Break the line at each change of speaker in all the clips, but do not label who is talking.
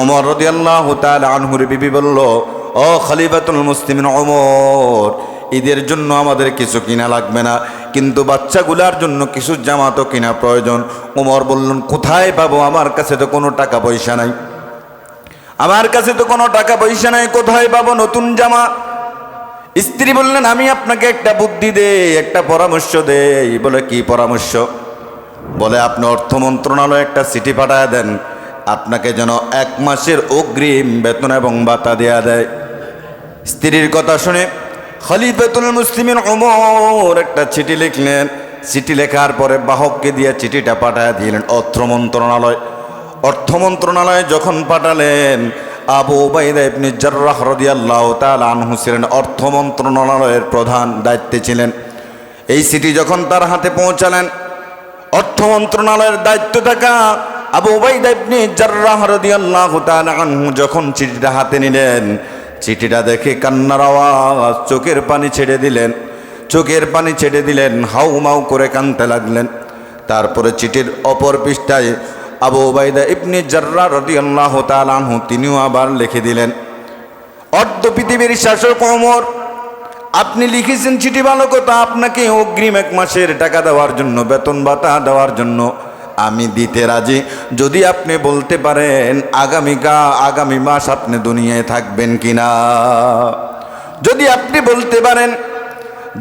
ওমর রাদিয়াল্লাহু তাআলা আনহুর বিবি বলল, ও খলিফাতুল মুসলিমিন ওমর, ঈদের জন্য আমাদের কিছু কিনা লাগবে না, কিন্তু বাচ্চাগুলার জন্য কিছু জামা তো কিনা প্রয়োজন। ওমর বললেন, কোথায় পাবো? আমার কাছে তো কোনো টাকা পয়সা নাই, আমার কাছে তো কোনো টাকা পয়সা নাই, কোথায় পাবো নতুন জামা? স্ত্রী বললেন, আমি আপনাকে একটা বুদ্ধি দেই, একটা পরামর্শ দেই। বলে, কি পরামর্শ? বলে, আপনি অর্থ মন্ত্রণালয়ে একটা চিঠি পাঠায় দেন, আপনাকে যেন 1 মাসের অগ্রিম বেতন এবং ভাতা দেয়া দেয়। স্ত্রীর কথা শুনে খলিফাতুল মুসলিমিন ওমর একটা চিঠি লিখলেন। চিঠি লেখার পরে বাহককে দিয়ে চিঠিটা পাঠায় দিলেন অর্থ মন্ত্রণালয়। অর্থ মন্ত্রণালয়ে যখন পাঠালেন, আবু উবাইদা ইবনে জাররাহ রাদিয়াল্লাহু তাআলা আনহু ছিলেন অর্থ মন্ত্রণালয়ের প্রধান, দায়িত্বে ছিলেন। এই চিঠি যখন তার হাতে পৌঁছালেন, অর্থ মন্ত্রণালয়ের দায়িত্ব থাকা আবু উবাইদা ইবনে জাররাহ রাদিয়াল্লাহু তাআলা আনহু যখন চিঠিটা হাতে নিলেন, চিঠিটা দেখে কান্নার আওয়াজ, চোখের পানি ছেড়ে দিলেন, চোখের পানি ছেড়ে দিলেন, হাউমাউ করে কাঁদতে লাগলেন। তারপরে চিঠির অপর পৃষ্ঠায় আবু উবাইদা ইবনে জাররাহ রাদিয়াল্লাহু তাআলা আনহু তিনিও আবার লিখে দিলেন, অর্ধ পৃথিবীর শাসক ওমর, আপনি লিখেছেন চিঠি ভালো কথা, আপনাকে অগ্রিম 1 মাসের টাকা দেওয়ার জন্য, বেতন ভাতা দেওয়ার জন্য আমি দিতে রাজি, যদি আপনি বলতে পারেন আগামী মাস আপনি দুনিয়ায় থাকবেন কিনা। যদি আপনি বলতে পারেন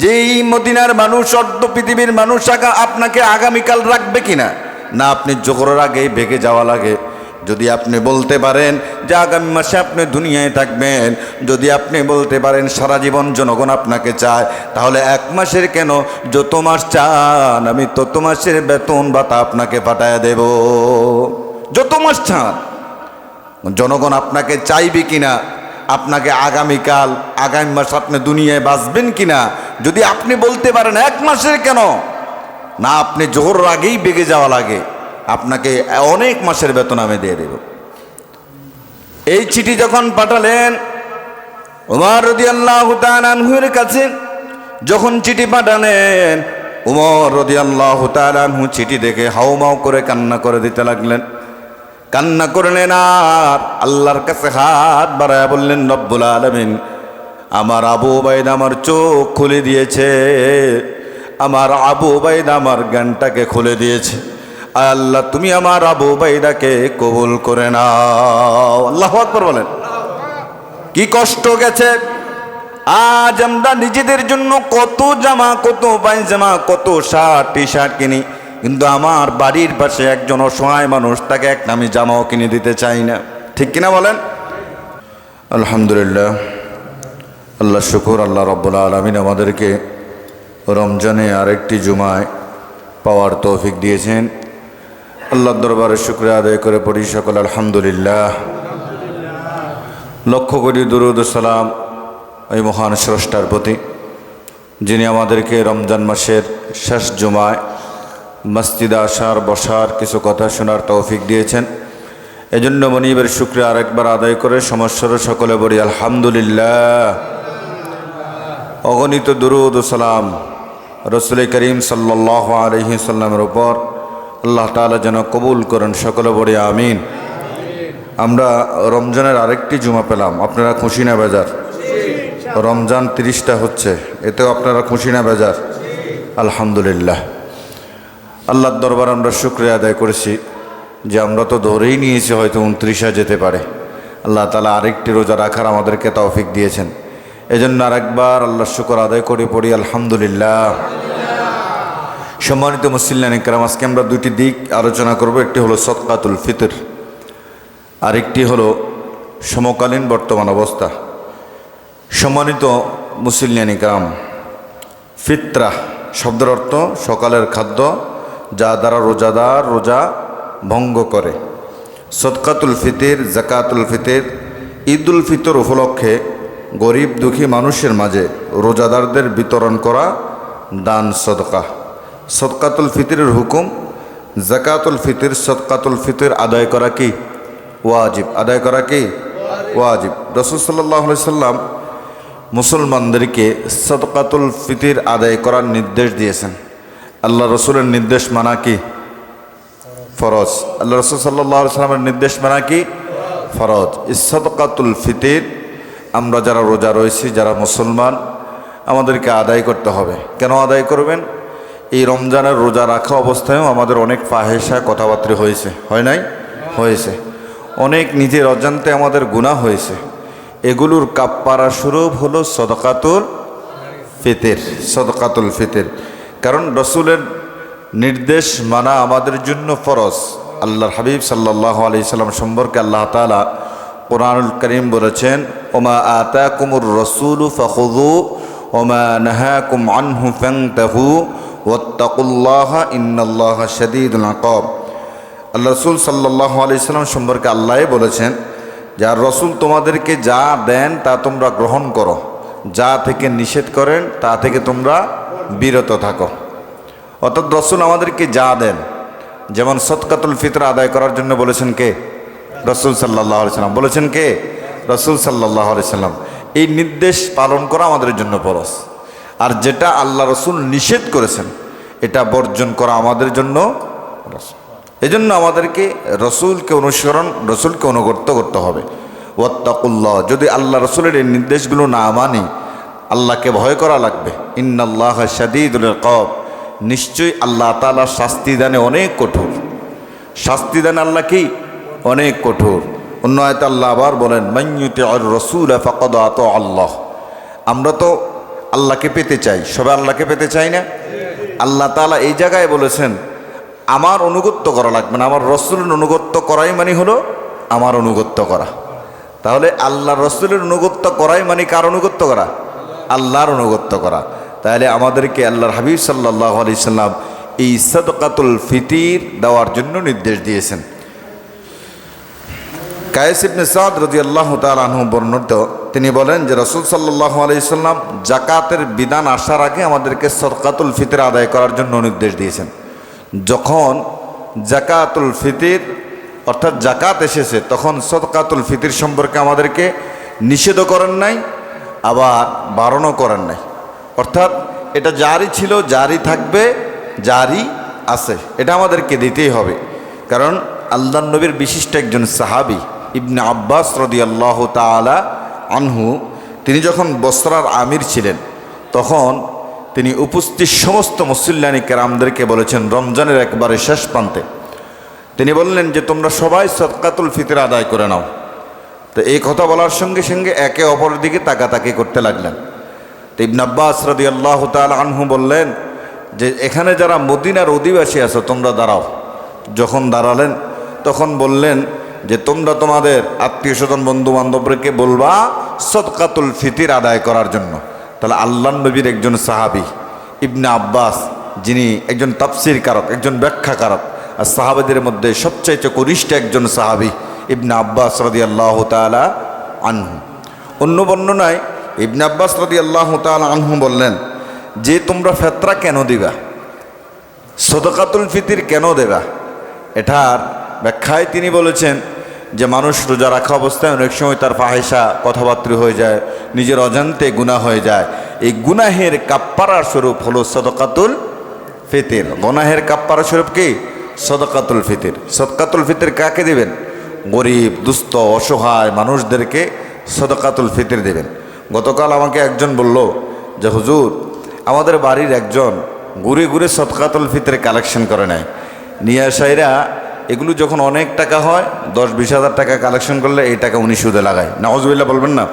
যে এই মদিনার মানুষ, অর্ধ পৃথিবীর মানুষ আপনাকে আগামীকাল রাখবে কিনা, না আপনি জোহরের আগেই ভেগে যাওয়া লাগে। যদি আপনি বলতে পারেন যে আগামী মাসে আপনি দুনিয়ায় থাকবেন, যদি আপনি বলতে পারেন সারা জীবন জনগণ আপনাকে চায়, তাহলে 1 মাসের কেন, যত মাস চান আমি তত মাসের বেতন ভাতা আপনাকে পাঠায় দেব। যত মাস চান, জনগণ আপনাকে চাইবে কিনা, আপনাকে আগামী মাস আপনি দুনিয়ায় বাঁচবেন কিনা, যদি আপনি বলতে পারেন 1 মাসের কেন, না আপনি জোহরের আগেই বেগে যাওয়া লাগে, আপনাকে অনেক মাসের বেতন আমি দিয়ে দেব। এই চিঠি যখন পাঠালেন ওমর রাদিয়াল্লাহু তাআলা আনহুর কাছে, যখন চিঠি পাঠালেন, ওমর রাদিয়াল্লাহু তাআলা আনহু চিঠি দেখে হাউমাউ করে কান্না করে দিতে লাগলেন। কান্না করলেন আর আল্লাহর কাছে হাত বাড়ায় বললেন, রব্বুল আলামিন, আমার আবু উবাইদা আমার চোখ খুলে দিয়েছে, আমার আবু উবাইদা আমার জ্ঞানটাকে খুলে দিয়েছে। আল্লাহ, তুমি আমার আবু উবাইদাকে কবুল করে নাও। আল্লাহু আকবার বলেন। কি কষ্ট গেছে। আজ আমরা নিজেদের জন্য কত জামা, কত পায়জামা, কত শার্ট টি শার্ট কিনি, কিন্তু আমার বাড়ির পাশে একজন অসহায় মানুষ, তাকে একটা আমি জামাও কিনে দিতে চাই না। ঠিক কিনা বলেন? আলহামদুলিল্লাহ, আল্লাহ শুকর, আল্লাহ রাব্বুল আলামিন আমাদেরকে রমজানে আরেকটি জুমায় পাওয়ার তৌফিক দিয়েছেন। আল্লাহর দরবারে শুকরিয়া আদায় করে পড়ি সকল আলহামদুলিল্লাহ। লক্ষ কোটি দুরূদ ও সালাম এই মহান স্রষ্টার প্রতি, যিনি আমাদেরকে রমজান মাসের শেষ জুমায় মসজিদে আসার, বসার, কিছু কথা শোনার তৌফিক দিয়েছেন। এজন্য মনিবের শুকরিয়া আরেকবার আদায় করে সমস্যার সকলে বলি আলহামদুলিল্লাহ। অগণিত দুরূদ ও সালাম রাসূল করিম সাল্লাল্লাহু আলাইহি সাল্লামের উপর আল্লাহ তাআলা যেন কবুল করেন, সকলে বলি আমিন। আমরা রমজানের আরেকটি জুমা পেলাম, আপনারা খুশি না বেজার? রমজান 30টা হচ্ছে, এতেও আপনারা খুশি না বেজার? আলহামদুলিল্লাহ। আল্লাহর দরবারে আমরা শুকরিয়া আদায় করেছি যে আমরা তো ধরেই নিয়েছি হয়তো 29 যেতে পারে। আল্লাহ তাআলা আরেকটি রোজা রাখার আমাদেরকে তৌফিক দিয়েছেন। এজন্য আরেকবার আল্লাহর শুকর আদায় করে পড়ি আলহামদুলিল্লাহ। সম্মানিত মুসলিম ইকরাম, আজকে আমরা 2টি দিক আলোচনা করব। একটি হলো সদকাতুল ফিতর, আরেকটি হলো সমকালীন বর্তমান অবস্থা। সম্মানিত মুসলিম ইকরাম, ফিতরা শব্দের অর্থ সকালের খাদ্য, যা দ্বারা রোজাদার রোজা ভঙ্গ করে। সদকাতুল ফিতর, যাকাতুল ফিতর, ঈদুল ফিতর উপলক্ষে গরিব দুঃখী মানুষের মাঝে রোজাদারদের বিতরণ করা দান সদকা। সদকাতুল ফিতরের হুকুম, যাকাতুল ফিতর, সদকাতুল ফিতর আদায় করা কি ওয়াজিব, আদায় করা কি ওয়াজিব। রাসূল সাল্লাল্লাহু আলাইহি সাল্লাম মুসলমানদেরকে সদকাতুল ফিতর আদায় করার নির্দেশ দিয়েছেন। আল্লাহ রসুলের নির্দেশ মানা কি ফরজ, আল্লাহ রসুল সাল্লাল্লাহু আলাইহি সাল্লামের নির্দেশ মানা কি ফরজ। সাদকাতুল ফিতর আমরা যারা রোজা রয়েছি, যারা মুসলমান, আমাদেরকে আদায় করতে হবে। কেন আদায় করবেন? এই রমজানের রোজা রাখা অবস্থায়ও আমাদের অনেক ফাহেসা কথাবার্তা হয়েছে, হয় নাই? হয়েছে। অনেক নিজের অজান্তে আমাদের গুনাহ হয়েছে। এগুলোর কাপ্পারা স্বরূপ হলো সদকাতুল ফিতর। সদকাতুল ফিতর, কারণ রসুলের নির্দেশ মানা আমাদের জন্য ফরজ। আল্লাহর হাবিব সাল্লাল্লাহু আলাইহি সাল্লাম সম্পর্কে আল্লাহ তাআলা কুরআনুল কারীম বলেছেন, ওমা আতাকুমুর রাসূলু ফাখুযু ওমা নাহাকুম আনহু ফান্তাহু ওয়াত্তাকুল্লাহা ইন্নাল্লাহা শাদীদুল ইকাব। আল্লাহ রসুল সাল্লাল্লাহু আলাইহি সাল্লাম সম্পর্কে আল্লাহই বলেছেন, যার রসুল তোমাদেরকে যা দেন তা তোমরা গ্রহণ করো, যা থেকে নিষেধ করেন তা থেকে তোমরা বিরত থাকো। অর্থাৎ রসুল আমাদেরকে যা দেন, যেমন সদকাতুল ফিতর আদায় করার জন্য বলেছেন কে? রসুল সাল্লাল্লাহু আলাইহি সাল্লাম। বলেছেন কে? রসুল সাল্লাল্লাহু আলাইহি সাল্লাম। এই নির্দেশ পালন করা আমাদের জন্য ফরজ। আর যেটা আল্লাহ রসুল নিষেধ করেছেন এটা বর্জন করা আমাদের জন্য ফরজ। এজন্য আমাদেরকে রসুলকে অনুসরণ, রসুলকে অনুগত করতে হবে। ওয়াত্তাকুল্লাহ, যদি আল্লাহ রসুলের এই নির্দেশগুলো না মানি, আল্লাহকে ভয় করা লাগবে। ইন্নাল্লাহা শাদীদুল ইকাব, নিশ্চয়ই আল্লাহ তাআলা শাস্তি দানে অনেক কঠোর। শাস্তি দান আল্লাহ কি? অনেক কঠোর। অন্য আয়াতে আল্লাহ আবার বলেন, মান ইউতিউর রাসূল ফাকাদ আতা আল্লাহ। আমরা তো আল্লাহকে পেতে চাই, সবাই আল্লাহকে পেতে চাই না? আল্লাহ তাআলা এই জায়গায় বলেছেন আমার অনুগত্য করা লাগবে না, আমার রসুলের অনুগত্য করাই মানে হলো আমার অনুগত্য করা। তাহলে আল্লাহ রসুলের অনুগত্য করাই মানে কার অনুগত্য করা? আল্লাহর অনুগত্য করা। তাহলে আমাদেরকে আল্লাহর হাবিব সাল্লাল্লাহু আলাইহি সাল্লাম এই সাদকাতুল ফিতর দেওয়ার জন্য নির্দেশ দিয়েছেন। কায়েস ইবনে সাদ রাদিয়াল্লাহু তাআলা আনহু বর্ণিত, তিনি বলেন যে রাসূল সাল্লাল্লাহু আলাইহি সাল্লাম যাকাতের বিধান আসার আগে আমাদেরকে সদকাতুল ফিতর আদায় করার জন্য নির্দেশ দিয়েছেন। যখন যাকাতুল ফিতর অর্থাৎ যাকাত এসেছে, তখন সদকাতুল ফিতর সম্পর্কে আমাদেরকে নিষেধও করেন নাই, আবার বারণও করেন নাই। অর্থাৎ এটা জারি ছিল, জারি থাকবে, জারি আছে, এটা আমাদেরকে দিতেই হবে। কারণ আল্লাহর নবীর বিশিষ্ট একজন সাহাবী ইবনে আব্বাস রাদিয়াল্লাহু তাআলা আনহু, তিনি যখন বসরার আমির ছিলেন, তখন তিনি উপস্থিত সমস্ত মুসল্লিয়ানি কেরামদেরকে বলেছেন রমজানের একবারে শেষ প্রান্তে, তিনি বললেন যে তোমরা সবাই সদকাতুল ফিতর আদায় করে নাও। তো এই কথা বলার সঙ্গে সঙ্গে একে অপরের দিকে তাকাতাকি করতে লাগলেন। তো ইবনে আব্বাস রাদিয়াল্লাহু তাআলা আনহু বললেন যে এখানে যারা মদিনার অধিবাসী আছো তোমরা দাঁড়াও। যখন দাঁড়ালেন তখন বললেন যে তোমরা তোমাদের আত্মীয় স্বজন বন্ধু বান্ধবকে বলবা সদকাতুল ফিতর আদায় করার জন্য। তাহলে আল্লাহর নবীর একজন সাহাবী ইবনে আব্বাস, যিনি একজন তাফসীর কারক, একজন ব্যাখ্যাকারক, আর সাহাবাদের মধ্যে সবচাইতে কনিষ্ঠ একজন সাহাবী ইবনে আব্বাস রাদিয়াল্লাহু তাআলা আনহু। অন্য বর্ণনায় ইবনে আব্বাস রাদিয়াল্লাহু তাআলা আনহু বললেন যে তোমরা ফিতরা কেন দিবা, সদকাতুল ফিতর কেন দেবা? এটার ব্যাখ্যায় তিনি বলেছেন যে মানুষ রোজা রাখা অবস্থায় অনেক সময় তার ফাহেসা কথাবার্তা হয়ে যায়, নিজের অজান্তে গুনাহ হয়ে যায়। এই গুনাহের কাপ্পারা স্বরূপ হলো সদকাতুল ফিতর। গুনাহের কাপ্পারা স্বরূপ কি? সদকাতুল ফিতর। সদকাতুল ফিতর কাকে দেবেন? গরিব, দুস্থ, অসহায় মানুষদেরকে সদকাতুল ফিতর দেবেন। গতকাল আমাকে একজন বলল যে হুজুর, আমাদের বাড়ির একজন ঘুরে ঘুরে সদকাতুল ফিতর কালেকশন করে নেয়, নিয়ে আসাইরা এগুলো যখন অনেক টাকা হয় 10-20 হাজার টাকা কালেকশন করলে এই টাকা উনি সুদে লাগায়। নাউজুবিল্লাহ বলবেন না?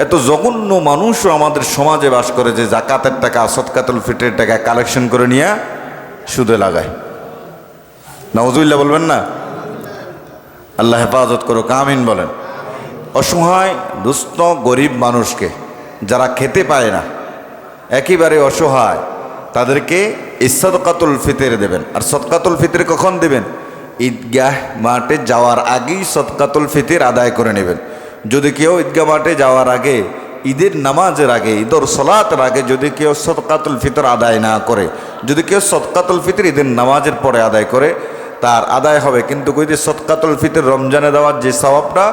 এত জঘন্য মানুষও আমাদের সমাজে বাস করে যে যাকাতের টাকা, সদকাতুল ফিতরের টাকা কালেকশন করে নিয়ে সুদে লাগায়। নাউজুবিল্লাহ বলবেন না? আল্লাহ হেফাজত করুক, আমিন বলেন। অসহায়, দুস্থ, গরিব মানুষকে যারা খেতে পায় না, একেবারে অসহায়, তাদেরকে এই সদকাতুল ফিতর দেবেন। আর সদকাতুল ফিতর কখন দেবেন? ঈদগাহ মাঠে যাওয়ার আগেই সদকাতুল ফিতর আদায় করে নেবেন। যদি কেউ ঈদগাহ মাঠে যাওয়ার আগে, ঈদের নামাজের আগে, ঈদের সলাতের আগে যদি কেউ সদকাতুল ফিতর আদায় না করে, যদি কেউ সদকাতুল ফিতর ঈদের নামাজের পরে আদায় করে, তার আদায় হবে, কিন্তু ওই যে সদকাতুল ফিতর রমজানে দেওয়ার যে সওয়াবটা,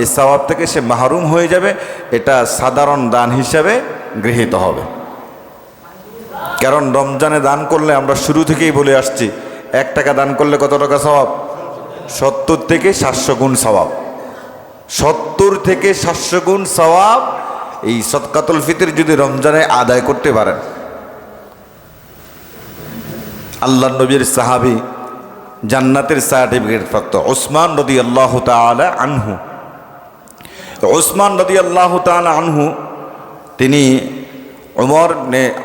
এই সওয়াব থেকে সে মাহরুম হয়ে যাবে। এটা সাধারণ দান হিসাবে গৃহীত হবে। কারণ রমজানে দান করলে আমরা শুরু থেকেই বলে আসছি, 1 টাকা দান করলে কত টাকা সওয়াব? 70 থেকে 700 গুণ সওয়াব। 70 থেকে 700 গুণ সওয়াব এই সদকাতুল ফিতর যদি রমজানে আদায় করতে পারেন। আল্লাহর নবীর সাহাবী জান্নাতের সার্টিফিকেট প্রাপ্ত উসমান রাদিয়াল্লাহু তাআলা আনহু, উসমান রাদিয়াল্লাহু তাআলা আনহু তিনি ওমর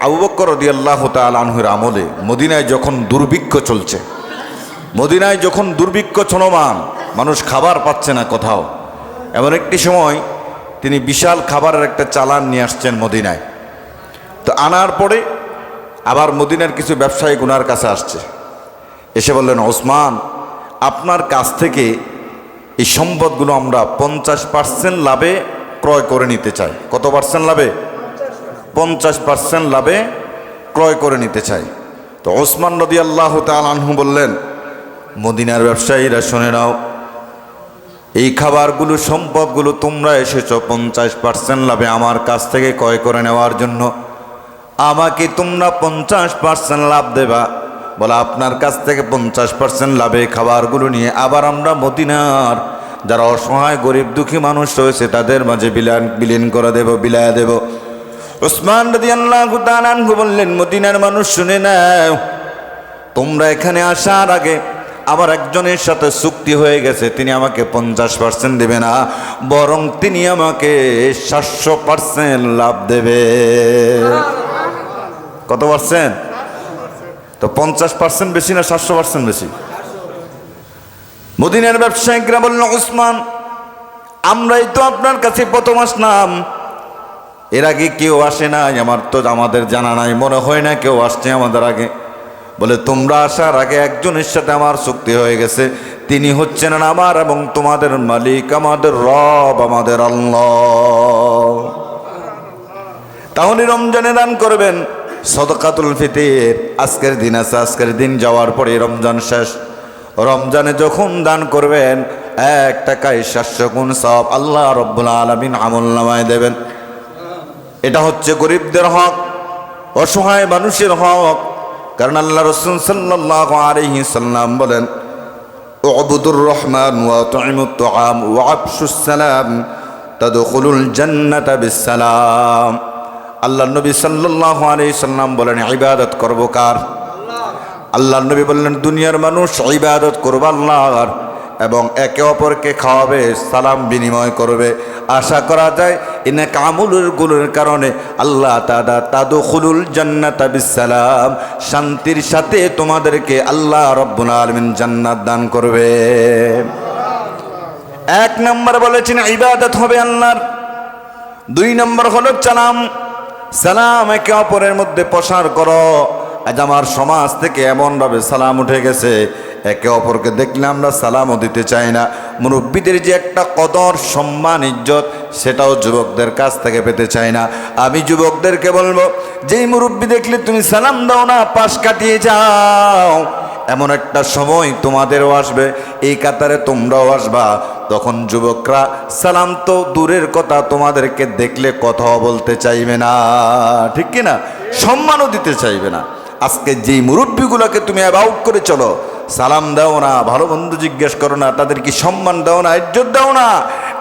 আবু বকর রাদিয়াল্লাহু তাআলা আনহুর আমলে মদিনায় যখন দুর্ভিক্ষ চলছে, মদিনায় যখন দুর্ভিক্ষ চলমান, মানুষ খাবার পাচ্ছে না কোথাও, এমন একটি সময় তিনি বিশাল খাবারের একটা চালান নিয়ে আসছেন মদিনায়। তো আনার পরে আবার মদিনার কিছু ব্যবসায়ী ওনার কাছে আসছে, এসে বললেন, ওসমান, আপনার কাছ থেকে এই সম্পদগুলো আমরা 50% লাভে ক্রয় করে নিতে চাই। কত পার্সেন্ট লাভে? 50% লাভে ক্রয় করে নিতে চাই। তো ওসমান রাদিয়াল্লাহু তাআলা আনহু বললেন, মদিনার ব্যবসায়ীরা শুনে নাও, এই খাবারগুলো সম্পদগুলো তোমরা এসেছো 50% লাভে আমার কাছ থেকে ক্রয় করে নেওয়ার জন্য, আমাকে তোমরা 50% লাভ দেবা। বলে আপনার কাছ থেকে 50% লাভে খাবারগুলো নিয়ে আবার আমরা মদিনার যারা অসহায় গরিব দুঃখী মানুষ রয়েছে তাদের মাঝে বিলীন করে দেব, বিলায় দেব। উসমান রাদিয়াল্লাহু তাআলা আনহু বললেন, মদিনার মানুষ শুনে নাও, তোমরা এখানে আসার আগে আমার একজনের সাথে চুক্তি হয়ে গেছে, তিনি আমাকে 50% দেবে না, বরং তিনি আমাকে 700% লাভ দেবে। কত পার্সেন্ট? তো 50% বেশি না 700% বেশি? মদিনার ব্যবসায়িকরা বলল, উসমান, আমরাই তো আপনার কাছে প্রথম আসলাম, এর আগে কেউ আসে নাই, আমাদের জানা নাই, মনে হয় না কেউ আসছে আমাদের আগে। বলে তোমরা আসার আগে একজনের সাথে আমার চুক্তি হয়ে গেছে, তিনি হচ্ছেন আমার এবং তোমাদের মালিক, আমাদের রব, আমাদের আল্লাহ। তাহলে রমজানে দান করবেন সদকাতুল ফিতর। আজকের দিন আছে, আজকের দিন যাওয়ার পরে রমজান শেষ। রমজানে যখন দান করবেন 1 টাকায় 700 গুণ সওয়াব আল্লাহ রাব্বুল আলামিন আমলনামায় দেবেন। এটা হচ্ছে গরিবদের হক, অসহায় মানুষের হক। কারণ আল্লাহ রাসূল সাল্লাল্লাহু আলাইহি সাল্লাম বলেন, উবুদুর রহমান ওয়া তুইমুত তুআম ওয়া আফশুস সালাম তাদখুলুল জান্নাতা বিসসালাম। আল্লাহ নবী সাল্লাল্লাহু আলাইহি সাল্লাম বলেন, ইবাদত করব কার? আল্লাহ নবী বললেন, দুনিয়ার মানুষ ইবাদত করবে আল্লাহর এবং একে অপরকে খাওয়াবে, সালাম বিনিময় করবে। আশা করা যায় ইনাক আমলগুলোর কারণে আল্লাহ তাআলা তাদখুলুল জান্নাতা বিসসালাম, শান্তির সাথে তোমাদেরকে আল্লাহ রাব্বুল আলামিন জান্নাত দান করবে। 1 নম্বর বলেছেন ইবাদত হবে আল্লাহর। 2 নম্বর হলো সালাম একে অপরের মধ্যে প্রসার করো। আজ আমার সমাজ থেকে এমনভাবে সালাম উঠে গেছে, একে অপরকে দেখলে আমরা সালামও দিতে চাই না। মুরব্বীদের যে একটা কদর, সম্মান, ইজ্জত, সেটাও যুবকদের কাছ থেকে পেতে চাই না। আমি যুবকদেরকে বলবো, যেই মুরব্বী দেখলে তুমি সালাম দাও না, পাশ কাটিয়ে যাও। এমন একটা সময় তোমাদেরও আসবে, এই কাতারে তোমরাও আসবা, তখন যুবকরা সালাম তো দূরের কথা, তোমাদেরকে দেখলে কথাও বলতে চাইবে না, ঠিক কিনা? সম্মানও দিতে চাইবে না। আজকে যেই মুরব্বীগুলোকে তুমি অ্যাবাউট করে চলো, সালাম দাও না, ভালো বন্ধু জিজ্ঞেস করো না, তাদের কি সম্মান দাও না, ইজ্জত দাও না,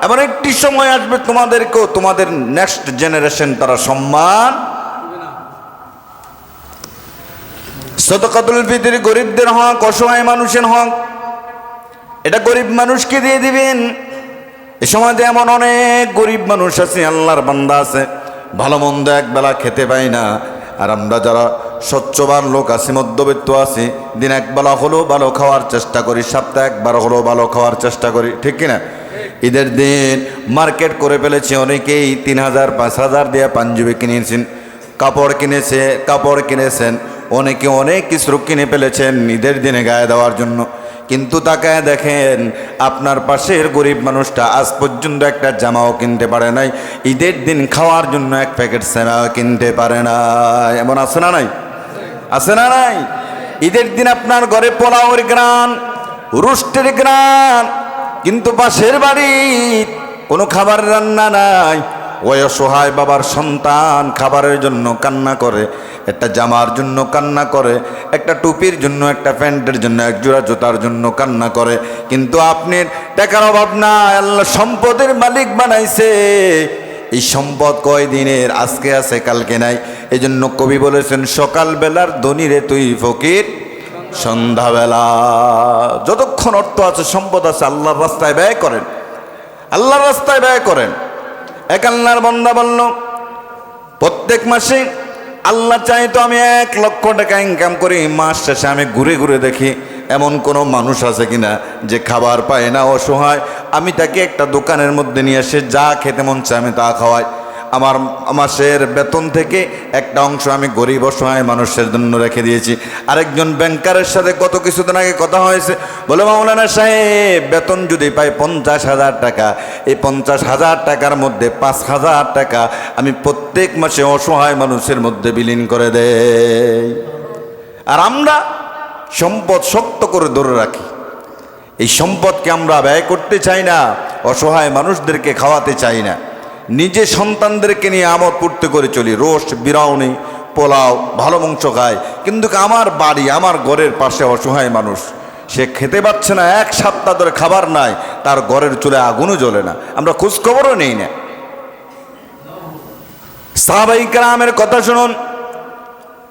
এমন একটি সময় আসবে তোমাদেরকেও, তোমাদের নেক্সট জেনারেশন তারা সম্মান। সদকাতুল ফিতর গরিবদের হক, অসহায় মানুষের হক। এটা গরিব মানুষকে দিয়ে দিবেন। এ সমাজে এমন অনেক গরিব মানুষ আছে, আল্লাহর বান্দা আছে, ভালো মন্দ একবেলা খেতে পাই না। আর আমরা যারা সচ্ছবান লোক আছি, মধ্যবিত্ত আছি, দিন একবেলা হলেও ভালো খাওয়ার চেষ্টা করি, সপ্তাহে একবার হলেও ভালো খাওয়ার চেষ্টা করি, ঠিক কিনা? ঈদের দিন মার্কেট করে ফেলেছে অনেকেই, 3000 5000 দিয়ে পাঞ্জাবি কিনেছেন, কাপড় কিনেছেন, অনেকে অনেক কিছু কিনে ফেলেছেন ঈদের দিনে গায়ে দেওয়ার জন্য। কিন্তু তাকায় দেখেন, আপনার পাশের গরিব মানুষটা আজ পর্যন্ত একটা জামাও কিনতে পারে নাই, ঈদের দিন খাওয়ার জন্য 1 প্যাকেট সেমাও কিনতে পারে না। এমন আছে না নাই? আছে না নাই? ঈদের দিন আপনার ঘরে পোলাওয়ের গ্রান, রুস্টের গ্রান, কিন্তু পাশের বাড়ি কোনো খাবার রান্না নাই, ওই অসহায় বাবার সন্তান খাবারের জন্য কান্না করে, একটা জামার জন্য কান্না করে, একটা টুপির জন্য, একটা প্যান্টের জন্য, এক জোড়া জুতার জন্য কান্না করে। কিন্তু আপনি টাকার অভাব নাই, আল্লাহ সম্পদের মালিক বানাইছে। এই সম্পদ কয় দিনের, আজকে আছে কালকে নাই। এই জন্য কবি বলেছেন, সকালবেলার ধনীরে তুই ফকির সন্ধ্যাবেলা। যতক্ষণ অর্থ আছে, সম্পদ আছে, আল্লাহর রাস্তায় ব্যয় করেন, আল্লাহর রাস্তায় ব্যয় করেন। এক আল্লাহর বান্দা বলল, প্রত্যেক মাসে আল্লাহ চাই তো আমি 1 লক্ষ টাকা ইনকাম করি, মাস শেষে আমি ঘুরে ঘুরে দেখি এমন কোনো মানুষ আছে কিনা যে খাবার পায় না, অসহায়। আমি তাকে একটা দোকানের মধ্যে নিয়ে এসে যা খেতে মন চায় আমি তা খাওয়াই। আমার মাসের বেতন থেকে একটা অংশ আমি গরিব অসহায় মানুষের জন্য রেখে দিয়েছি। আরেকজন ব্যাংকারের সাথে গত কিছুদিন আগে কথা হয়েছে, বলে, মাওলানা সাহেব, বেতন যদি পাই 50,000 টাকা, এই 50,000 টাকার মধ্যে 5,000 টাকা আমি প্রত্যেক মাসে অসহায় মানুষের মধ্যে বিলীন করে দেই। আর আমরা সম্পদ শক্ত করে ধরে রাখি। এই সম্পদকে আমরা ব্যয় করতে চাই না, অসহায় মানুষদেরকে খাওয়াতে চাই না। নিজে সন্তানদেরকে নিয়ে আমোদ ফুর্তি করে চলি, রোস্ট, বিরিয়ানি, পোলাও, ভালো মাংস খায়, কিন্তু আমার বাড়ি, আমার ঘরের পাশে অসহায় মানুষ, সে খেতে পাচ্ছে না, 1 সপ্তাহ ধরে খাবার নাই, তার ঘরের চুলে আগুনও জ্বলে না, আমরা খোঁজখবরও নেই না। সাহাবায়ে কেরামের কথা শুনুন।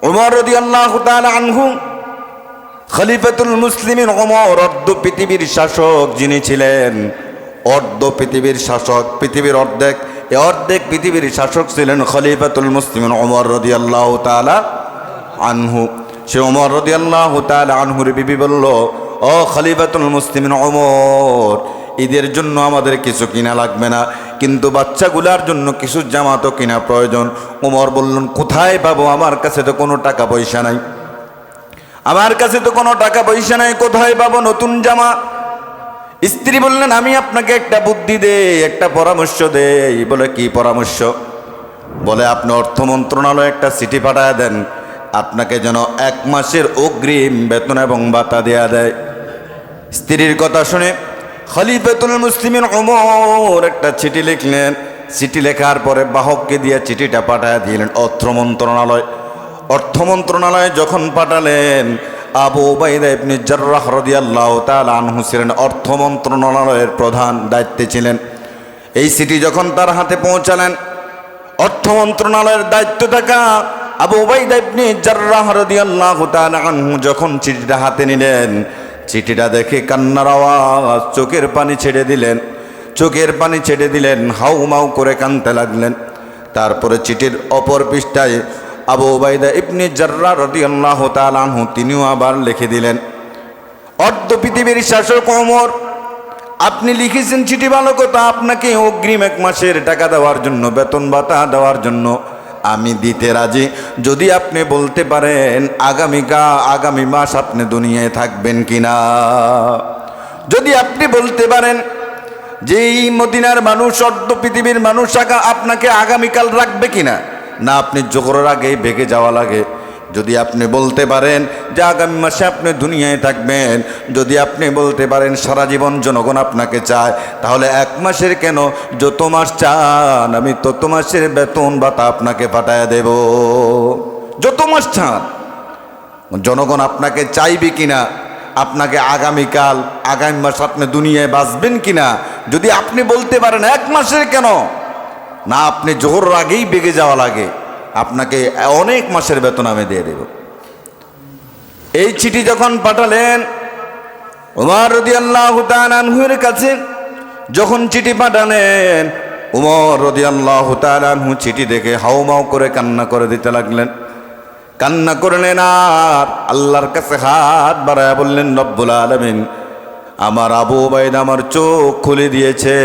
ওমর রাদিয়াল্লাহু তাআলা আনহু, খলিফাতুল মুসলিমিন ওমর, অর্ধ পৃথিবীর শাসক যিনি ছিলেন, অর্ধ পৃথিবীর শাসক, পৃথিবীর অর্ধেক, এই অর্ধেক পৃথিবীর শাসক ছিলেন খলিফাতুল মুসলিমিন ওমর রাদিয়াল্লাহু তাআলা আনহু। সে ওমর রাদিয়াল্লাহু তাআলা আনহুর বিবি বলল, ও খলিফাতুল মুসলিমিন ওমর, ঈদের জন্য আমাদের কিছু কিনা লাগবে না, কিন্তু বাচ্চাগুলার জন্য কিছু জামা তো কিনা প্রয়োজন। ওমর বললেন, কোথায় পাবো? আমার কাছে তো কোনো টাকা পয়সা নাই, আমার কাছে তো কোনো টাকা পয়সা নাই, কোথায় পাবো নতুন জামা? স্ত্রী বললেন, আমি আপনাকে একটা বুদ্ধি দেই, একটা পরামর্শ দেই। বলে, কি পরামর্শ? বলে, আপনি অর্থ মন্ত্রণালয়ে একটা চিঠি পাঠায় দেন, আপনাকে যেন 1 মাসের অগ্রিম বেতন এবং ভাতা দেয়া দেয়। স্ত্রীর কথা শুনে খলিফাতুল মুসলিমিন ওমর একটা চিঠি লিখলেন। চিঠি লেখার পরে বাহককে দিয়ে চিঠিটা পাঠায় দিলেন অর্থ মন্ত্রণালয়। অর্থ মন্ত্রণালয়ে যখন পাঠালেন, আবু উবাইদা ইবনে জাররাহ রাদিয়াল্লাহু তাআলা আনহু ছিলেন অর্থ মন্ত্রণালয়ের প্রধান, দায়িত্বে ছিলেন। এই চিঠি যখন তার হাতে পৌঁছালেন, অর্থ মন্ত্রণালয়ের দায়িত্ব থাকা আবু উবাইদা ইবনে জাররাহ রাদিয়াল্লাহু তাআলা আনহু যখন চিঠিটা হাতে নিলেন, চিঠিটা দেখে কান্নার আওয়াজ, চোখের পানি ছেড়ে দিলেন, চোখের পানি ছেড়ে দিলেন, হাউমাউ করে কাঁদতে লাগলেন। তারপরে চিঠির অপর পৃষ্ঠায় আবু উবাইদা ইবনে জাররাহ রাদিয়াল্লাহু তাআলা আনহু তিনিও আবার লিখে দিলেন, অর্ধ পৃথিবীর শাসক ওমর, আপনি লিখেছেন চিঠি ভালো কথা, আপনাকে অগ্রিম 1 মাসের টাকা দেওয়ার জন্য, বেতন ভাতা দেওয়ার জন্য আমি দিতে রাজি, যদি আপনি বলতে পারেন আগামী মাস আপনি দুনিয়ায় থাকবেন কিনা। যদি আপনি বলতে পারেন যে এই মদিনার মানুষ, অর্ধ পৃথিবীর মানুষ আপনাকে আগামীকাল রাখবে কিনা, না আপনি জোহরের আগেই ভেগে যাওয়া লাগে। যদি আপনি বলতে পারেন যে আগামী মাসে আপনি দুনিয়ায় থাকবেন, যদি আপনি বলতে পারেন সারা জীবন জনগণ আপনাকে চায়, তাহলে 1 মাসের কেন, যত মাস চান আমি তত মাসের বেতন ভাতা আপনাকে পাঠায় দেব। যত মাস চান, জনগণ আপনাকে চাইবে কিনা, আপনাকে আগামী মাস আপনি দুনিয়ায় বাঁচবেন কিনা, যদি আপনি বলতে পারেন 1 মাসের কেন, না আপনি জোহরের আগেই বেগে যাওয়া লাগে, আপনাকে অনেক মাসের বেতন আমি দিয়ে দেব। এই চিঠি যখন পাঠালেন ওমর রাদিয়াল্লাহু তাআলা আনহুর কাছে, যখন চিঠি পাঠালেন, ওমর রাদিয়াল্লাহু তাআলা আনহু চিঠি দেখে হাউমাউ করে কান্না করে দিতে লাগলেন। কান্না করলেন আর আল্লাহর কাছে হাত বাড়ায় বললেন, রব্বুল আলামিন, আমার আবু উবাইদা আমার চোখ খুলে দিয়েছে,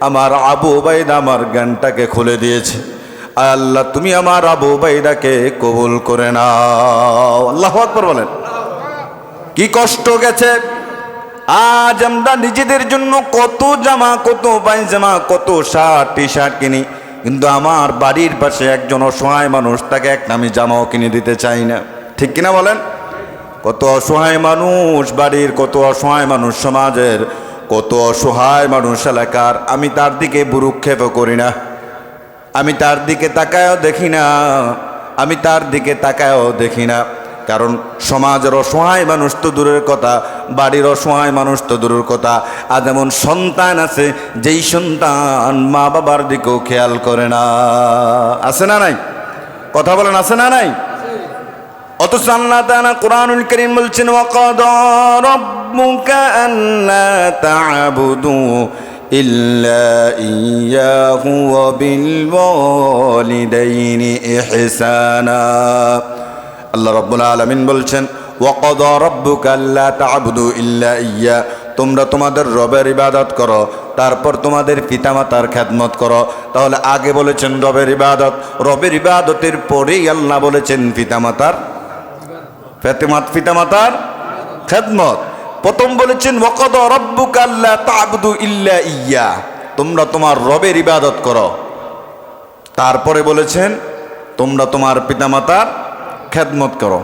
আমার আবু উবাইদা আমার জ্ঞানটাকে খুলে দিয়েছে। আল্লাহ, তুমি আমার আবু উবাইদাকে কবুল করে নাও। আল্লাহু আকবার বলেন। কি কষ্ট গেছে। আজ আমরা নিজেদের জন্য কত জামা, কত পায়জামা, কত শার্ট, টি শার্ট কিনি, কিন্তু আমার বাড়ির পাশে একজন অসহায় মানুষ, তাকে একটা আমি জামাও কিনে দিতে চাই না। ঠিক কিনা বলেন? কত অসহায় মানুষ বাড়ির, কত অসহায় মানুষ সমাজের, কত অসহায় মানুষ এলাকার, আমি তার দিকে ভ্রুক্ষেপও করি না। আমি তার দিকে তাকায়ও দেখি না, আমি তার দিকে তাকায়ও দেখি না। কারণ সমাজের অসহায় মানুষ তো দূরের কথা, বাড়ির অসহায় মানুষ তো দূরের কথা, আজ এমন সন্তান আছে যেই সন্তান মা বাবার দিকেও খেয়াল করে না। আছে না নাই? কথা বলেন, আছে না নাই? অথচ আল্লাহ তাআলা কুরআনুল কারীম বলছেন, ওয়াকাদা রাব্বুকা আল্লা তা'বুদু ইল্লা ইয়্যাহু ওয়া বিল ওয়ালিদাইনি ইহসানা। আল্লাহ রাব্বুল আলামিন বলছেন, ওয়াকাদা রাব্বুকা আল্লা তা'বুদু ইল্লা ইয়্যা, তোমরা তোমাদের রবের ইবাদত করো, তারপর তোমাদের পিতামাতার খেদমত করো। তাহলে আগে বলেছেন রবের ইবাদত, রবের ইবাদতের পরেই আল্লাহ বলেছেন পিতামাতার খেদমত। প্রথম বলেছেন ওয়াকাদা রাব্বুকা আল্লা তা'বুদু ইল্লা ইয়্যা, তোমরা তোমার রবের ইবাদত করো। তারপরে বলেছেন তোমরা তোমার পিতামাতার খেদমত করো।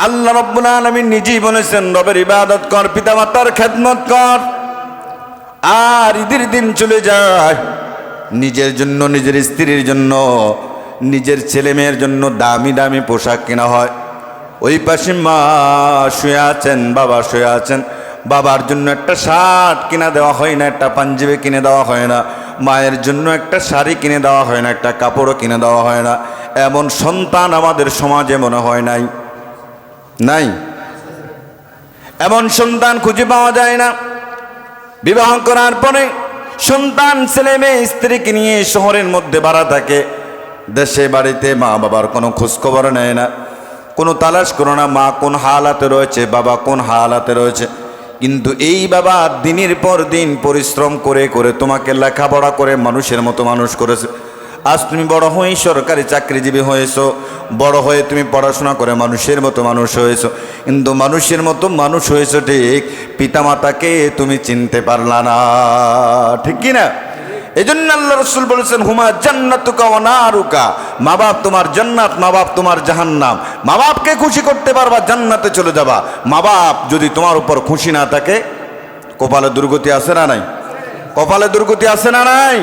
আল্লাহ রাব্বুল আলামিন নিজেই বলেছেন রবের ইবাদত কর, পিতামাতার খেদমত কর। আর ঈদের দিন চলে যায়, নিজের জন্য, নিজের স্ত্রীর জন্য, নিজের ছেলে মেয়ের জন্য দামি দামি পোশাক কেনা হয়। ওই পাশে মা শুয়ে আছেন, বাবা শুয়ে আছেন, বাবার জন্য একটা শার্ট কিনে দেওয়া হয় না, একটা পাঞ্জাবি কিনে দেওয়া হয় না, মায়ের জন্য একটা শাড়ি কিনে দেওয়া হয় না, একটা কাপড়ও কিনে দেওয়া হয় না। এমন সন্তান আমাদের সমাজে মনে হয় নাই? নাই, এমন সন্তান খুঁজে পাওয়া যায় না। বিবাহ করার পরে সন্তান, ছেলে মেয়ে, স্ত্রীকে নিয়ে শহরের মধ্যে ভাড়া থাকে, দেশে বাড়িতে মা বাবার কোনো খোঁজখবর নেয় না, কোনো তালাশ করো না মা কোন হালাতে রয়েছে, বাবা কোন হালাতে রয়েছে। কিন্তু এই বাবা দিনের পর দিন পরিশ্রম করে করে তোমাকে লেখাপড়া করে মানুষের মতো মানুষ করেছে। আজ তুমি বড় হয়ে সরকারি চাকরিজীবী হয়েছো, বড় হয়ে তুমি পড়াশোনা করে মানুষের মতো মানুষ হয়েছো, কিন্তু মানুষের মতো মানুষ হয়েছো ঠিক, পিতামাতাকে তুমি চিনতে পারলা না, ঠিক কি না? এই জন্য আল্লাহ রাসূল বলেছেন, হুমা জান্নাতুকা ওয়া নারুকা, মা বাপ তোমার জান্নাত, মা বাপ তোমার জাহান্নাম। মা বাপকে খুশি করতে পারবা, জান্নাতে চলে যাবা। মা বাপ যদি তোমার উপর খুশি না থাকে, কপালে দুর্গতি আছে না নাই? কপালে দুর্গতি আছে না নাই?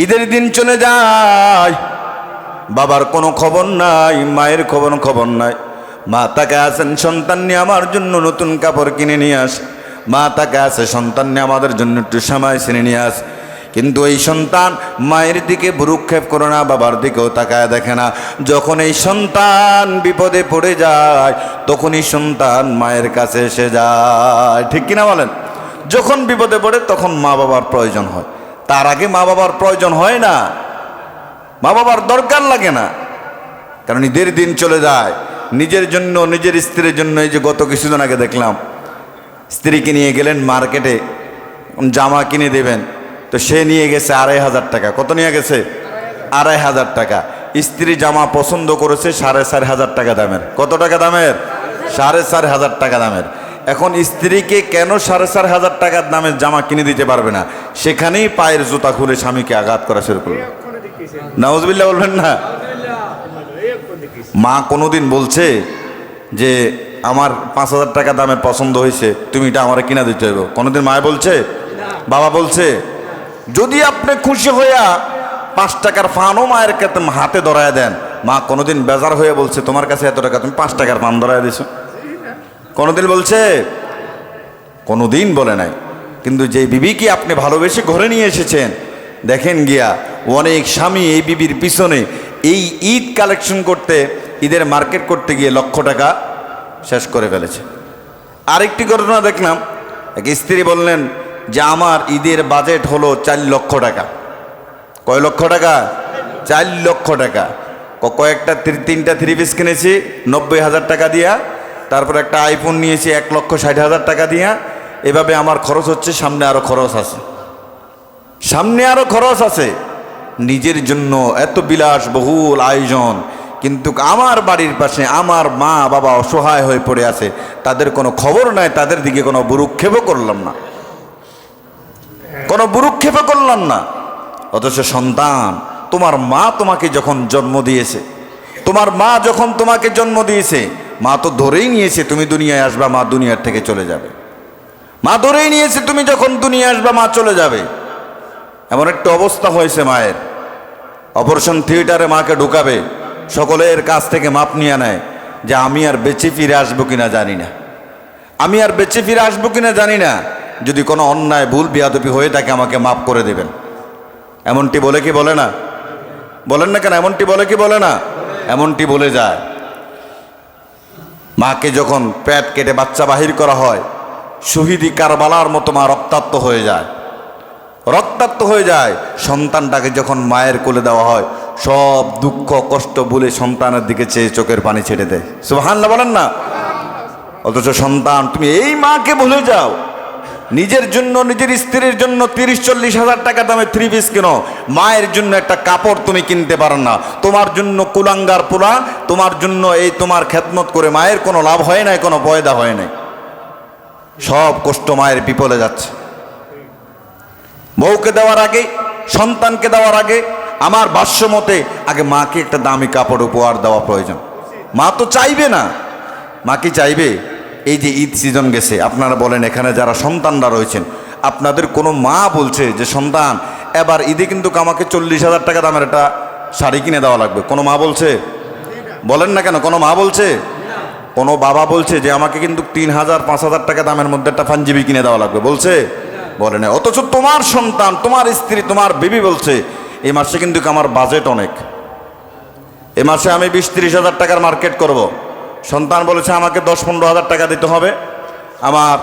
ঈদের দিন চলে যায়, বাবার কোনো খবর নাই, মায়ের খবর নাই। মা তাকে আছেন সন্তান নিয়ে আমার জন্য নতুন কাপড় কিনে নিয়ে আসে, মা তাকে আছে সন্তান নিয়ে আমাদের জন্য একটু সময় ছিনে নিয়ে আসে। কিন্তু এই সন্তান মায়ের দিকে ভ্রুক্ষেপ করে না, বাবার দিকেও তাকায় দেখে না। যখন এই সন্তান বিপদে পড়ে যায়, তখনই সন্তান মায়ের কাছে এসে যায়, ঠিক কিনা বলেন? যখন বিপদে পড়ে তখন মা বাবার প্রয়োজন হয়, তার আগে মা বাবার প্রয়োজন হয় না, মা বাবার দরকার লাগে না। কারণ ঈদের দিন চলে যায়, নিজের জন্য, নিজের স্ত্রীর জন্য। এই যে গত কিছুদিন আগে দেখলাম, স্ত্রীকে নিয়ে গেলেন মার্কেটে, জামা কিনে দেবেন, তো সে নিয়ে গেছে 2500 টাকা। কত নিয়ে গেছে? 2500 টাকা। স্ত্রী জামা পছন্দ করেছে 4500 টাকা দামের। কত টাকা দামের? 4500 টাকা দামের। এখন স্ত্রীকে কেন 4500 টাকার দামের জামা কিনে দিতে পারবে না? সেখানেই পায়ের জুতা খুলে স্বামীকে আঘাত করা শুরু করলো। নাউজুবিল্লাহ বলবেন না? মা কোনোদিন বলছে যে আমার 5000 টাকা দামের পছন্দ হয়েছে, তুমি এটা আমার কিনা দিতে হবে? কোনোদিন মায় বলছে? বাবা বলছে? যদি আপনি খুশি হইয়া 5 টাকার ফানও মায়ের হাতে ধরায় দেন, মা কোনোদিন বেজার হয়ে বলছে তোমার কাছে এত টাকা, তুমি 5 টাকার ফান ধরায় দিছো? কোনোদিন বলছে? কোনোদিন বলে নাই। কিন্তু যে বিবিকে আপনি ভালোবেসে ঘরে নিয়ে এসেছেন, দেখেন গিয়া অনেক স্বামী এই বিবির পিছনে এই ঈদ কালেকশন করতে, ঈদের মার্কেট করতে গিয়ে লক্ষ টাকা শেষ করে ফেলেছে। আরেকটি ঘটনা দেখলাম, এক স্ত্রী বললেন যে আমার ঈদের বাজেট হলো 4 লক্ষ টাকা। কয় লক্ষ টাকা? 4 লক্ষ টাকা। কয়েকটা 3টা 3 পিস কিনেছি 90,000 টাকা দিয়া, তারপর একটা আইফোন নিয়েছি 1,60,000 টাকা দিয়া। এভাবে আমার খরচ হচ্ছে, সামনে আরো খরচ আছে, সামনে আরো খরচ আছে। নিজের জন্য এত বিলাসবহুল আয়োজন, কিন্তু আমার বাড়ির পাশে আমার মা বাবা অসহায় হয়ে পড়ে আছে, তাদের কোনো খবর নাই, তাদের দিকে কোনো ভ্রুক্ষেপও করলাম না, কোনো ভ্রুক্ষেপও করলাম না। অথচ সন্তান, তোমার মা তোমাকে যখন জন্ম দিয়েছে, তোমার মা যখন তোমাকে জন্ম দিয়েছে, মা তো ধরেই নিয়েছে তুমি দুনিয়ায় আসবা, মা দুনিয়ার থেকে চলে যাবে। মা ধরেই নিয়েছে তুমি যখন দুনিয়ায় আসবা মা চলে যাবে। এমন একটা অবস্থা হয়েছে মায়ের, অপারেশন থিয়েটারে মাকে ঢুকাবে, সকলের কাছ থেকে মাপ নিয়ে নেয় যে আমি আর বেঁচে ফিরে আসবো কিনা জানি না, আমি আর বেঁচে ফিরে আসবো কিনা জানি না, যদি কোনো অন্যায় ভুল বেয়াদবি হয়ে থাকে আমাকে মাফ করে দেবেন। এমনটি বলে কি বলে না? বলেন না কেন? এমনটি বলে কি বলে না? এমনটি বলে যায়। মাকে যখন পেট কেটে বাচ্চা বাহির করা হয়, শহীদি কারবালার মতো মা রক্তাক্ত হয়ে যায়, রক্তাক্ত হয়ে যায়। সন্তানটাকে যখন মায়ের কোলে দেওয়া হয়, সব দুঃখ কষ্ট ভুলে সন্তানের দিকে চেয়ে চোখের পানি ছেড়ে দেয়। সুবহানাল্লাহ বলেন না? অথচ সন্তান, তুমি এই মাকে ভুলে যাও, নিজের জন্য, নিজের স্ত্রীর জন্য 30-40 হাজার টাকা দামে 3 পিস কেনো, মায়ের জন্য একটা কাপড় তুমি কিনতে পারো না। তোমার জন্য কুলাঙ্গার পোলা, তোমার জন্য এই তোমার খেদমত করে মায়ের কোনো লাভ হয় নাই, কোনো পয়দা হয় নাই। সব কষ্ট মায়ের বিপলে যাচ্ছে। বউকে দেওয়ার আগে, সন্তানকে দেওয়ার আগে আমার ভাষ্য মতে আগে মাকে একটা দামি কাপড় উপহার দেওয়া প্রয়োজন। মা তো চাইবে না, মা কি চাইবে? এই যে ঈদ সিজন গেছে, আপনারা বলেন এখানে যারা সন্তানরা রয়েছেন, আপনাদের কোনো মা বলছে যে সন্তান এবার ঈদে কিন্তু আমাকে 40 হাজার টাকা দামের একটা শাড়ি কিনে দেওয়া লাগবে? কোনো মা বলছে? বলেন না কেন? কোনো মা বলছে? কোনো বাবা বলছে যে আমাকে কিন্তু 3000-5000 টাকা দামের মধ্যে একটা পাঞ্জাবি কিনে দেওয়া লাগবে? বলছে? বলে না। অথচ তোমার সন্তান, তোমার স্ত্রী, তোমার বিবি বলছে এই মাসে কিন্তু আমার বাজেট অনেক, এ মাসে আমি 20-30 হাজার টাকার মার্কেট করব। সন্তান বলেছে আমাকে 10-15 হাজার টাকা দিতে হবে, আমার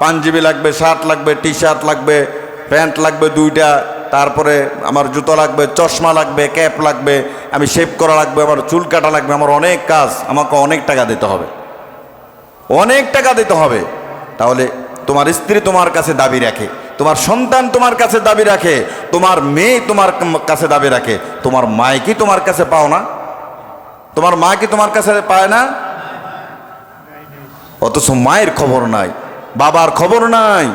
পাঞ্জাবি লাগবে, শার্ট লাগবে, টি শার্ট লাগবে, প্যান্ট লাগবে 2টা, তারপরে আমার জুতো লাগবে, চশমা লাগবে, ক্যাপ লাগবে, আমি শেভ করা লাগবে, আমার চুল কাটা লাগবে, আমার অনেক কাজ, আমাকে অনেক টাকা দিতে হবে, অনেক টাকা দিতে হবে। তাহলে তোমার স্ত্রী তোমার কাছে দাবি রাখে, তোমার সন্তান তোমার কাছে দাবি রাখে, তোমার মেয়ে তোমার কাছে দাবি রাখে, তোমার মায় কি তোমার কাছে পাও না? তোমার মা কি তোমার কাছে পায় না? অথচ মায়ের খবর নাই, বাবার খবর নাই,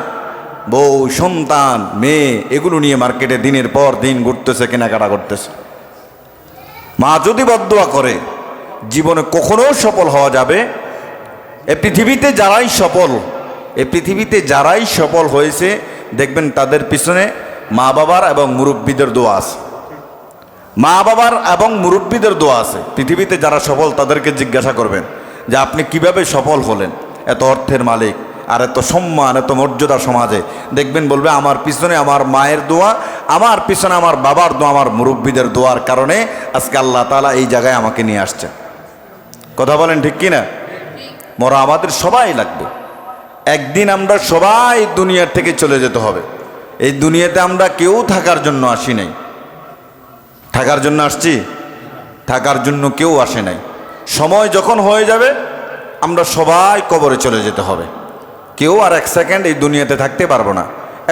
বউ, সন্তান, মেয়ে এগুলো নিয়ে মার্কেটে দিনের পর দিন ঘুরতেছে, কেনাকাটা করতেছে। মা যদি বদদুয়া করে জীবনে কখনো সফল হওয়া যাবে? এই পৃথিবীতে যারাই সফল হয়েছে দেখবেন তাদের পিছনে মা বাবার এবং মুরব্বীদের দোয়া আছে। মা বাবার এবং মুরব্বীদের দোয়া আছে। পৃথিবীতে যারা সফল তাদেরকে জিজ্ঞাসা করবেন যে আপনি কিভাবে সফল হলেন, এত অর্থের মালিক আর এত সম্মান, এত মর্যাদা সমাজে, দেখবেন বলবে আমার পিছনে আমার মায়ের দোয়া, আমার পিছনে আমার বাবার দোয়া, আমার মুরব্বীদের দোয়ার কারণে আজকে আল্লাহ তাআলা এই জায়গায় আমাকে নিয়ে আসছে। কথা বলেন ঠিক কিনা? মরা আমাদের সবাই লাগবে, একদিন আমরা সবাই দুনিয়ার থেকে চলে যেতে হবে। এই দুনিয়াতে আমরা কেউ থাকার জন্য আসি নাই। থাকার জন্য আসছি? থাকার জন্য কেউ আসে নাই। সময় যখন হয়ে যাবে আমরা সবাই কবরে চলে যেতে হবে, কেউ আর 1 সেকেন্ড এই দুনিয়াতে থাকতে পারবো না।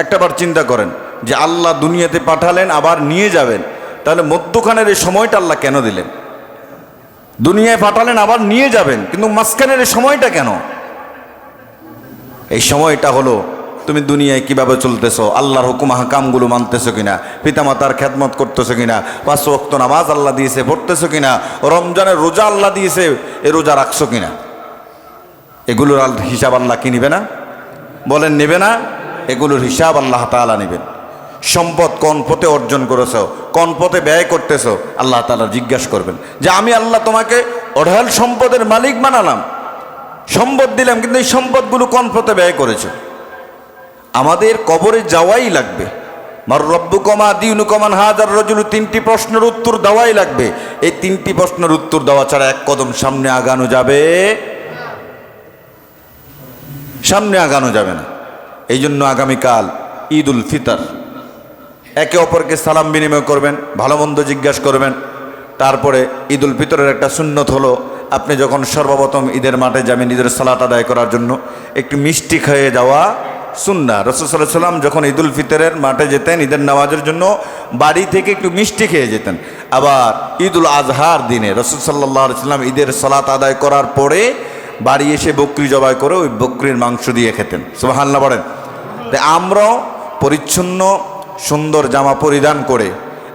একটাবার চিন্তা করেন যে আল্লাহ দুনিয়াতে পাঠালেন, আবার নিয়ে যাবেন, তাহলে মধ্যখানের এই সময়টা আল্লাহ কেন দিলেন? দুনিয়ায় পাঠালেন, আবার নিয়ে যাবেন, কিন্তু মাঝখানের এই সময়টা কেন? এই সময়টা হলো তুমি দুনিয়ায় কিভাবে চলতেছো, আল্লাহর হুকুম হাকামগুলো মানতেছো কিনা, পিতামাতার খেদমত করতেছো কিনা, 5 ওয়াক্ত নামাজ আল্লাহ দিয়েছে পড়তেছো কিনা, রমজানের রোজা আল্লাহ দিয়েছে এ রোজা রাখছো কিনা। এগুলোর হিসাব আল্লাহ কি নিবে না? বলেন নিবে না? এগুলোর হিসাব আল্লাহ তাআলা নেবেন। সম্পদ কোন পথে অর্জন করেছো, কোন পথে ব্যয় করতেছো, আল্লাহ তাআলা জিজ্ঞাসা করবেন যে আমি আল্লাহ তোমাকে অঢাল সম্পদের মালিক বানালাম, সম্পদ দিলাম, কিন্তু এই সম্পদগুলো কোন পথে ব্যয় করেছো? আমাদের কবরে যাওয়াই লাগবে। মার রব্বুকুম মা দীনুকুম মান হাযার রাজুল, 3টি প্রশ্নের উত্তর দেওয়াই লাগবে। এই 3টি প্রশ্নের উত্তর দেওয়া ছাড়া 1 কদম সামনে আগানো যাবে, সামনে আগানো যাবে না। এই জন্য আগামীকাল ঈদ উল ফিতর, একে অপরকে সালাম বিনিময় করবেন, ভালো মন্দ জিজ্ঞাসা করবেন। তারপরে ঈদ উল ফিতরের একটা সুন্নত হলো আপনি যখন সর্বপ্রথম ঈদের মাঠে যাবেন ঈদের সালাত আদায় করার জন্য, একটু মিষ্টি খেয়ে যাওয়া সুন্নাহ। রাসূল সাল্লাল্লাহু আলাইহি ওয়াসাল্লাম যখন ঈদ উল ফিতরের মাঠে যেতেন ঈদের নামাজের জন্য, বাড়ি থেকে একটু মিষ্টি খেয়ে যেতেন। আবার ঈদ উল আজহার দিনে রাসূল সাল্লাল্লাহু আলাইহি ওয়াসাল্লাম ঈদের সালাত আদায় করার পরে বাড়ি এসে বকরি জবাই করে ওই বকরির মাংস দিয়ে খেতেন। সুবহানাল্লাহ বলেন। তাই আমরাও পরিচ্ছন্ন সুন্দর জামা পরিধান করে,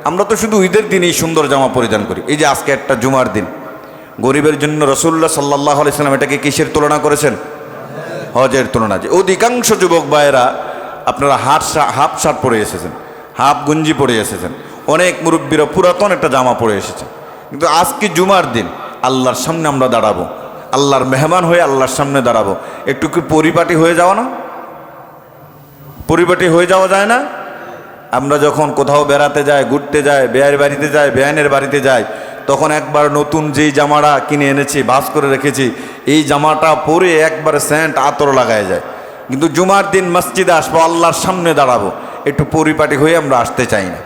আমরা তো শুধু ঈদের দিনেই সুন্দর জামা পরিধান করি। এই যে আজকে একটা জুমার দিন, গরিবের জন্য রাসূলুল্লাহ সাল্লাল্লাহু আলাইহি ওয়াসাল্লাম এটাকে কিসের তুলনা করেছেন? হজের তুলনা। যে অধিকাংশ যুবক ভাইয়েরা আপনারা হাফ শার্ট পরে এসেছেন, হাফ গঞ্জি পরে এসেছেন, অনেক মুরব্বীরা পুরাতন একটা জামা পরে এসেছেন। কিন্তু আজকে জুমার দিন আল্লাহর সামনে আমরা দাঁড়াবো, আল্লাহর মেহমান হয়ে আল্লাহর সামনে দাঁড়াবো, একটু কি পরিপাটি হয়ে যাওয়া না? পরিপাটি হয়ে যাওয়া যায় না? আমরা যখন কোথাও বেড়াতে যাই, ঘুরতে যাই, বেয়ার বাড়িতে যাই, বেয়ানের বাড়িতে যাই, তখন একবার নতুন যেই জামাটা কিনে এনেছি, ভাঁজ করে রেখেছি, এই জামাটা পরে একবার সেন্ট আতর লাগায় যায়। কিন্তু জুমার দিন মসজিদে আসবো, আল্লাহর সামনে দাঁড়াবো, একটু পরিপাটি হয়ে আমরা আসতে চাই না।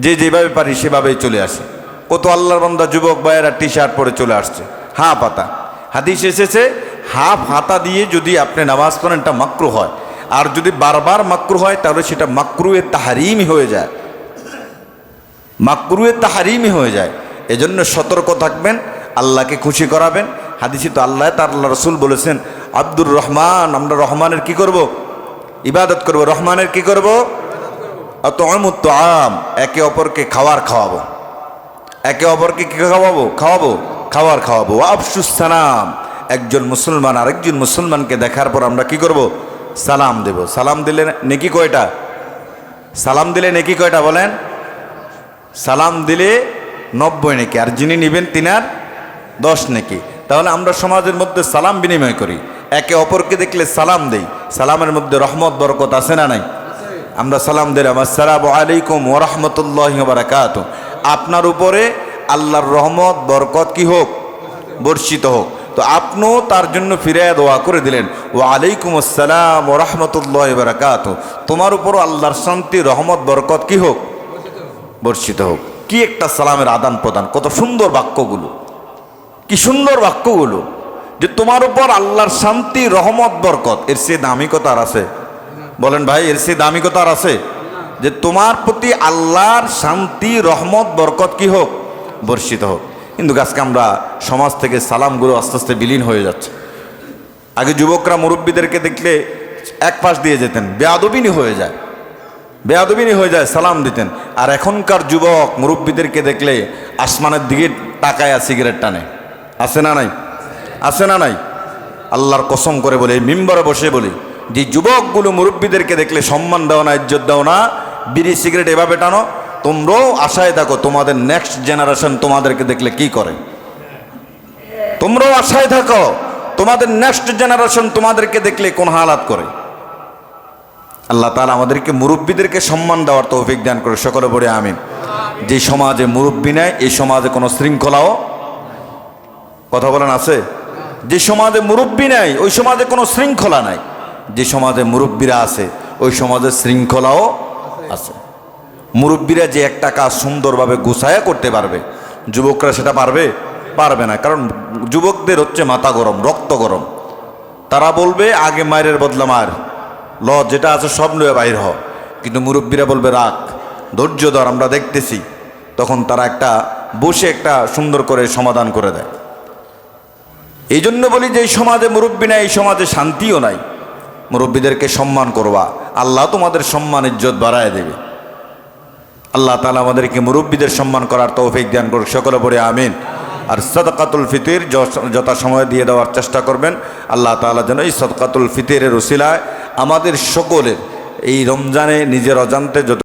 যে যেভাবে পারি সেভাবেই চলে আসি। কত আল্লাহর বান্দা যুবক ভাইয়েরা টি শার্ট পরে চলে আসছে, হাফ হাতা। হাদিস এসেছে হাফ হাতা দিয়ে যদি আপনি নামাজ পড়েন এটা মাকরু হয়, আর যদি বারবার মাকরু হয় তাহলে সেটা মাকরুয়ে তাহরিমি হয়ে যায়, মাকরুয়ে তাহরিমি হয়ে যায়। এজন্য সতর্ক থাকবেন, আল্লাহকে খুশি করাবেন। হাদিসে তো আল্লাহ তার আল্লাহ রসুল বলেছেন, আব্দুর রহমান, আমরা রহমানের কি করব? ইবাদত করব। রহমানের কি করব? আত'আমুত আম, একে অপরকে খাওয়ার খাওয়াবো, একে অপরকে কি খাওয়াবো? খাওয়ার খাওয়াবো। আফশুস সালাম, একজন মুসলমান আরেকজন মুসলমানকে দেখার পর আমরা কি করব? সালাম দেব। সালাম দিলে নেকি কয়টা? সালাম দিলে নেকি কয়টা বলেন? সালাম দিলে 90 নেকি, আর যিনি নেবেন তিনার 10 নেকি। তাহলে আমরা সমাজের মধ্যে সালাম বিনিময় করি, একে অপরকে দেখলে সালাম দেই। সালামের মধ্যে রহমত বরকত আছে না নাই? আমরা সালাম দিলাম, আসসালামু আলাইকুম ওয়া রাহমাতুল্লাহি ওয়া বারাকাতুহু। আপনার উপরে আল্লাহর রহমত বরকত কি হোক? বর্ষিত হোক। তো আপনিও তার জন্য ফিরে দোয়া করে দিলেন, ওয়া আলাইকুম আসসালাম ওয়া রাহমাতুল্লাহি ওয়া বারাকাতুহু, তোমার উপরও আল্লাহর শান্তি রহমত বরকত কি হোক? বর্ষিত হোক। কি একটা সালামের আদান প্রদান, কত সুন্দর বাক্যগুলো, কি সুন্দর বাক্যগুলো, যে তোমার উপর আল্লাহর শান্তি রহমত বরকত, এর চেয়ে দামিকতা আর আছে? বলেন ভাই, এর চেয়ে দামিকতা আর আছে? যে তোমার প্রতি আল্লাহর শান্তি রহমত বরকত কি হোক? বর্ষিত হোক। কিন্তু আজকে আমরা সমাজ থেকে সালামগুলো আস্তে আস্তে বিলীন হয়ে যাচ্ছে। আগে যুবকরা মুরব্বীদেরকে দেখলে এক পাশ দিয়ে যেতেন, বেয়াদবিনী হয়ে যায়, বেয়াদবিনী হয়ে যায়, সালাম দিতেন। আর এখনকার যুবক মুরব্বীদেরকে দেখলে আসমানের দিকে তাকায় সিগারেট টানে। আছে না নাই? আছে না নাই? আল্লাহর কসম করে বলে, মিম্বরে বসে বলি, যে যুবকগুলো মুরব্বীদেরকে দেখলে সম্মান দাও না, ইজ্জত দাও না, বিড়ি সিগারেট এভাবে টানো, তোমরাও আশায় থাকো তোমাদের নেক্সট জেনারেশন তোমাদেরকে দেখলে কি করে। তোমরাও আশায় থাকো তোমাদের নেক্সট জেনারেশন তোমাদেরকে দেখলে কোন হালাত করে। আল্লাহ তাআলা আমাদেরকে মুরব্বীদেরকে সম্মান দেওয়ার তৌফিক দান করে, সকলে বলে আমিন। যে সমাজে মুরব্বী নাই, এই সমাজে কোনো শৃঙ্খলাও, কথা বলেন, আছে? যে সমাজে মুরব্বী নাই ওই সমাজে কোনো শৃঙ্খলা নাই, যে সমাজে মুরব্বীরা আছে ওই সমাজে শৃঙ্খলাও আছে। মুরব্বীরা যে একটা কাজ সুন্দরভাবে গুছায়া করতে পারবে, যুবকরা সেটা পারবে না। কারণ যুবকদের হচ্ছে মাথা গরম, রক্ত গরম। তারা বলবে আগে মায়ের বদলা মার, ল যেটা আছে সব লয়ে বাইর হ। কিন্তু মুরব্বীরা বলবে রাখ, ধৈর্য ধর, আমরা দেখতেছি। তখন তারা একটা বসে একটা সুন্দর করে সমাধান করে দেয়। এই জন্য বলি যে এই সমাজে মুরব্বী নাই, এই সমাজে শান্তিও নাই। মুরব্বীদেরকে সম্মান করবা, আল্লাহ তোমাদের সম্মান ইজ্জত বাড়ায় দেবে। আল্লাহ তাআলা আমাদেরকে মুরব্বীদের সম্মান করার তৌফিক দান করুক, সকলে পড়ে আমিন। আর সাদকাতুল ফিতর যথাসময়ে দিয়ে দেওয়ার চেষ্টা করবেন। আল্লাহ তাআলা যেন এই সাদকাতুল ফিতরের উসিলায় আমাদের সকলের এই রমজানে নিজের অজান্তে যত